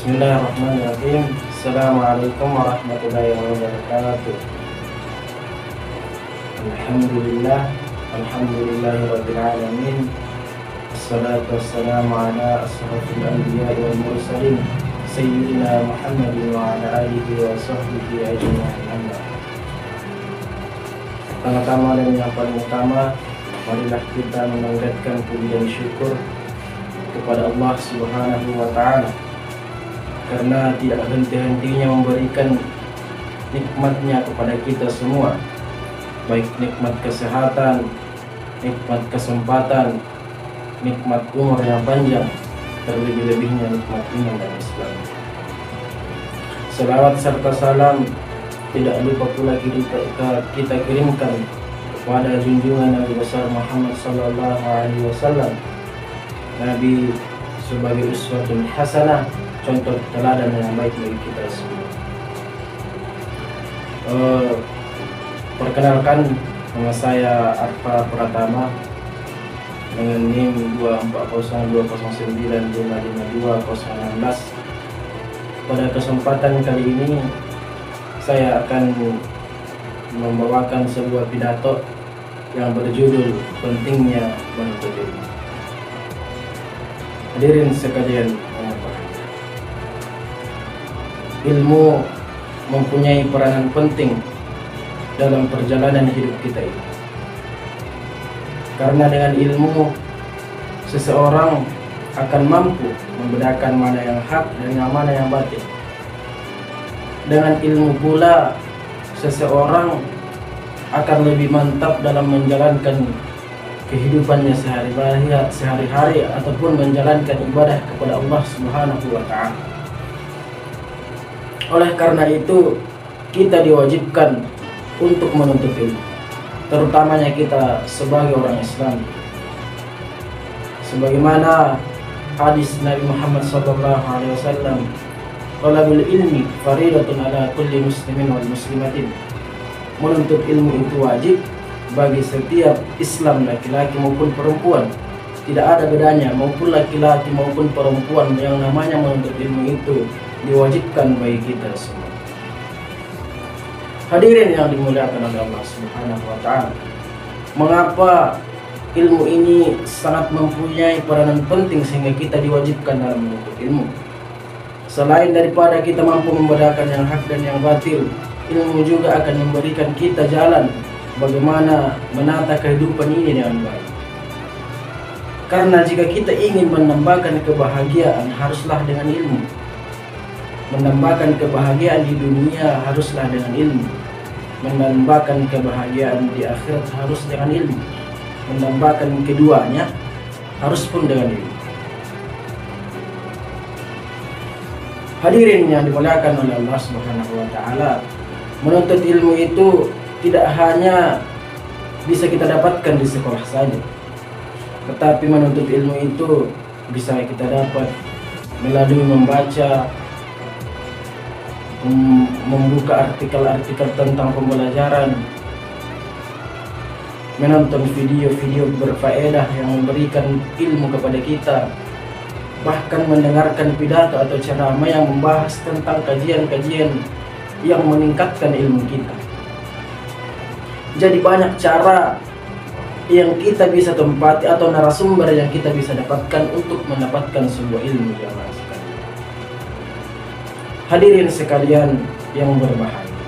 Bismillahirrahmanirrahim. Assalamualaikum warahmatullahi wabarakatuh. Alhamdulillahirabbil alamin. Wassalatu wassalamu ala asyrafil anbiya'i wal mursalin sayyidina Muhammadin wa ala alihi wa sahbihi ajma'in. Pertama-tama dan yang paling utama, marilah kita memanjatkan puji dan syukur kepada Allah Subhanahu wa taala, karena tidak henti-hentinya memberikan nikmatnya kepada kita semua, baik nikmat kesehatan, nikmat kesempatan, nikmat umur yang panjang, terlebih-lebihnya nikmat iman dan Islam. Selawat serta salam tidak lupa pula kita kirimkan kepada junjungan Nabi besar Muhammad sallallahu alaihi wasallam, Nabi sebagai uswatun hasanah, contoh teladan yang baik bagi kita semua. Perkenalkan, nama saya Arfa Pratama dengan NIM 24020955216. Pada kesempatan kali ini saya akan membawakan sebuah pidato yang berjudul pentingnya menuntut ilmu. Hadirin sekalian, ilmu mempunyai peranan penting dalam perjalanan hidup kita ini. Karena dengan ilmu, seseorang akan mampu membedakan mana yang hak dan mana yang batil. Dengan ilmu pula, seseorang akan lebih mantap dalam menjalankan kehidupannya sehari-hari ataupun menjalankan ibadah kepada Allah Subhanahu wa ta'ala. Oleh karena itu, kita diwajibkan untuk menuntut ilmu, terutamanya kita sebagai orang Islam. Sebagaimana hadis Nabi Muhammad SAW, "Talabul ilmi faridatun ala kulli muslimin wal muslimatin." Menuntut ilmu itu wajib bagi setiap Islam, laki-laki maupun perempuan. Tidak ada bedanya, maupun laki-laki maupun perempuan, yang namanya menuntut ilmu itu diwajibkan bagi kita semua. Hadirin yang dimuliakan oleh Allah Subhanahu wa ta'ala, mengapa ilmu ini sangat mempunyai peranan penting sehingga kita diwajibkan dalam menuntut ilmu? Selain daripada kita mampu membedakan yang hak dan yang batil, ilmu juga akan memberikan kita jalan bagaimana menata kehidupan ini dengan baik. Karena jika kita ingin menambahkan kebahagiaan, haruslah dengan ilmu. Menambahkan kebahagiaan di dunia haruslah dengan ilmu. Menambahkan kebahagiaan di akhirat harus dengan ilmu. Menambahkan keduanya harus pun dengan ilmu. Hadirin yang dimuliakan oleh Allah Subhanahu wa ta'ala, menuntut ilmu itu tidak hanya bisa kita dapatkan di sekolah saja, tetapi menuntut ilmu itu bisa kita dapat melalui membaca, membuka artikel-artikel tentang pembelajaran, menonton video-video berfaedah yang memberikan ilmu kepada kita, bahkan mendengarkan pidato atau ceramah yang membahas tentang kajian-kajian yang meningkatkan ilmu kita. Jadi banyak cara yang kita bisa tempati atau narasumber yang kita bisa dapatkan untuk mendapatkan sebuah ilmu yang sekali. Hadirin sekalian yang berbahagia,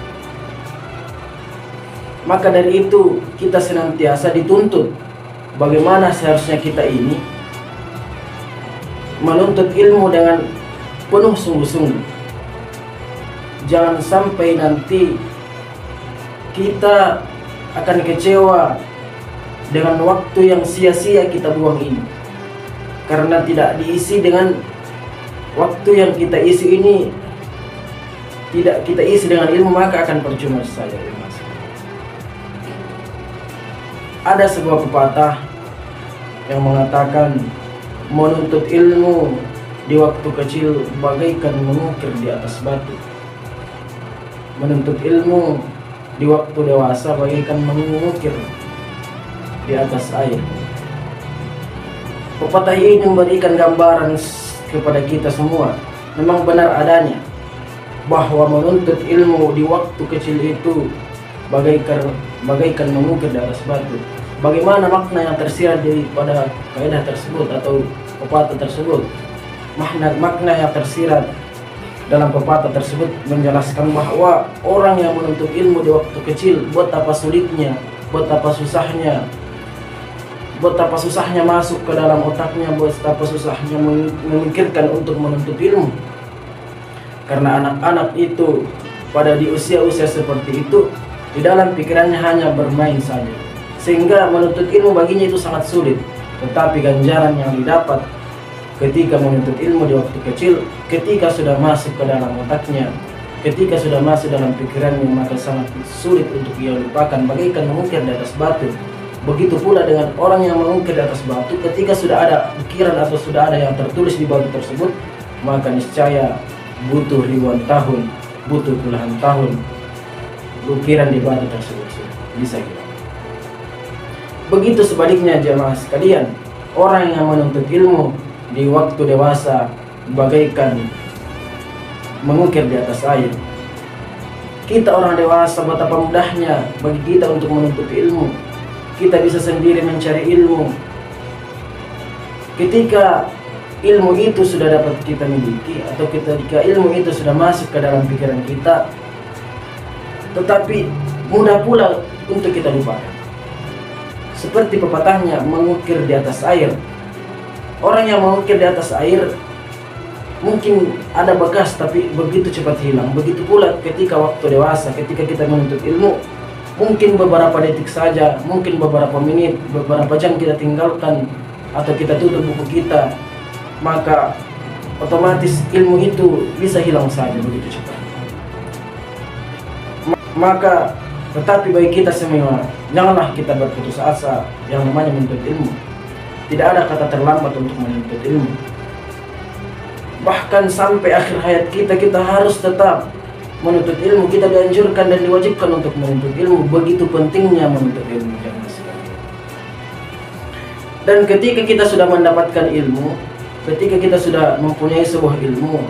maka dari itu kita senantiasa dituntut bagaimana seharusnya kita ini menuntut ilmu dengan penuh sungguh-sungguh. Jangan sampai nanti kita akan kecewa dengan waktu yang sia-sia kita buang ini, karena tidak diisi dengan waktu yang kita isi ini, tidak kita isi dengan ilmu, maka akan percuma saja. Ada sebuah pepatah yang mengatakan menuntut ilmu di waktu kecil bagaikan mengukir di atas batu. Menuntut ilmu di waktu dewasa bagaikan mengukir di atas air. Pepatah ini memberikan gambaran kepada kita semua memang benar adanya bahwa menuntut ilmu di waktu kecil itu bagaikan mengukir di atas batu. Bagaimana makna yang tersirat pada kaidah tersebut atau pepatah tersebut? Makna yang tersirat dalam pepatah tersebut menjelaskan bahwa orang yang menuntut ilmu di waktu kecil, betapa sulitnya, betapa susahnya masuk ke dalam otaknya, betapa susahnya memikirkan untuk menuntut ilmu. Karena anak-anak itu pada di usia-usia seperti itu, di dalam pikirannya hanya bermain saja, sehingga menuntut ilmu baginya itu sangat sulit. Tetapi ganjaran yang didapat ketika menuntut ilmu di waktu kecil, ketika sudah masuk ke dalam otaknya, ketika sudah masuk dalam pikirannya, maka sangat sulit untuk ia lupakan, bagaikan mengukir di atas batu. Begitu pula dengan orang yang mengukir di atas batu, ketika sudah ada ukiran atau sudah ada yang tertulis di batu tersebut, maka niscaya butuh ribuan tahun, butuh puluhan tahun ukiran di batu tersebut bisa hilang. Begitu sebaliknya jemaah sekalian, orang yang menuntut ilmu di waktu dewasa bagaikan mengukir di atas air. Kita orang dewasa, betapa mudahnya bagi kita untuk menuntut ilmu. Kita bisa sendiri mencari ilmu. Ketika ilmu itu sudah dapat kita miliki, atau ketika ilmu itu sudah masuk ke dalam pikiran kita, tetapi mudah pula untuk kita lupakan. Seperti pepatahnya, mengukir di atas air. Orang yang mengukir di atas air mungkin ada bekas, tapi begitu cepat hilang. Begitu pula ketika waktu dewasa, ketika kita menuntut ilmu, mungkin beberapa detik saja, mungkin beberapa menit, beberapa jam kita tinggalkan atau kita tutup buku kita, maka otomatis ilmu itu bisa hilang saja begitu cepat. Maka tetapi bagi kita semua, janganlah kita berputus asa yang namanya menuntut ilmu. Tidak ada kata terlambat untuk menuntut ilmu. Bahkan sampai akhir hayat kita harus tetap menuntut ilmu. Kita dianjurkan dan diwajibkan untuk menuntut ilmu. Begitu pentingnya menuntut ilmu. Dan ketika kita sudah mendapatkan ilmu, ketika kita sudah mempunyai sebuah ilmu,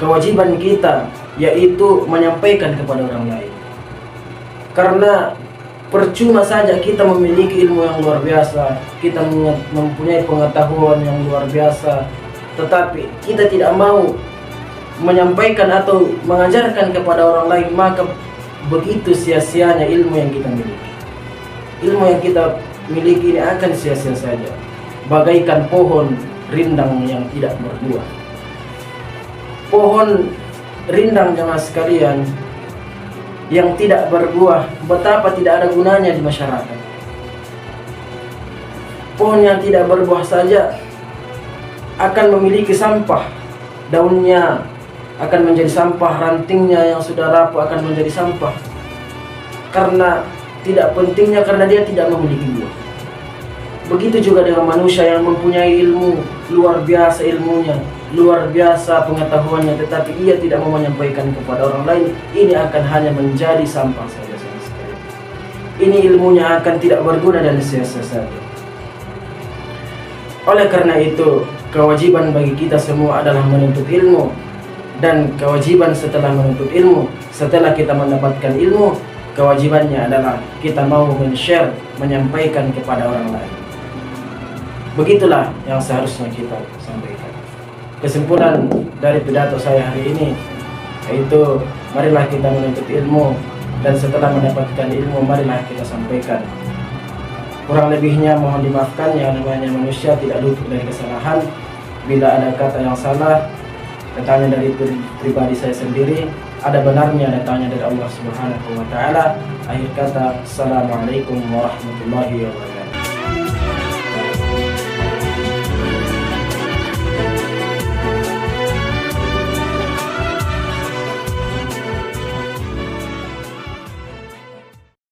kewajiban kita yaitu menyampaikan kepada orang lain. Karena percuma saja kita memiliki ilmu yang luar biasa, kita mempunyai pengetahuan yang luar biasa, tetapi kita tidak mau menyampaikan atau mengajarkan kepada orang lain, maka begitu sia-sianya ilmu yang kita miliki. Ilmu yang kita miliki ini akan sia-sia saja, bagaikan pohon rindang yang tidak berbuah. Pohon rindang jemaah sekalian yang tidak berbuah, betapa tidak ada gunanya di masyarakat. Pohon yang tidak berbuah saja akan memiliki sampah, daunnya akan menjadi sampah, rantingnya yang sudah rapuh akan menjadi sampah, karena tidak pentingnya, karena dia tidak memiliki buah. Begitu juga dengan manusia yang mempunyai ilmu, luar biasa ilmunya, luar biasa pengetahuannya, tetapi ia tidak mau menyampaikan kepada orang lain, ini akan hanya menjadi sampah saja. Ini ilmunya akan tidak berguna dan sia-sia saja. Oleh karena itu, kewajiban bagi kita semua adalah menuntut ilmu. Dan kewajiban setelah menuntut ilmu, setelah kita mendapatkan ilmu, kewajibannya adalah kita mau men-share, menyampaikan kepada orang lain. Begitulah yang seharusnya kita sampaikan. Kesimpulan dari pidato saya hari ini yaitu, marilah kita menuntut ilmu, dan setelah mendapatkan ilmu, marilah kita sampaikan. Kurang lebihnya mohon dimaafkan, yang namanya manusia tidak luput dari kesalahan. Bila ada kata yang salah, datangnya dari pribadi saya sendiri, ada benarnya datangnya dari Allah Subhanahu wa Ta'ala. Akhir kata, assalamualaikum warahmatullahi wabarakatuh.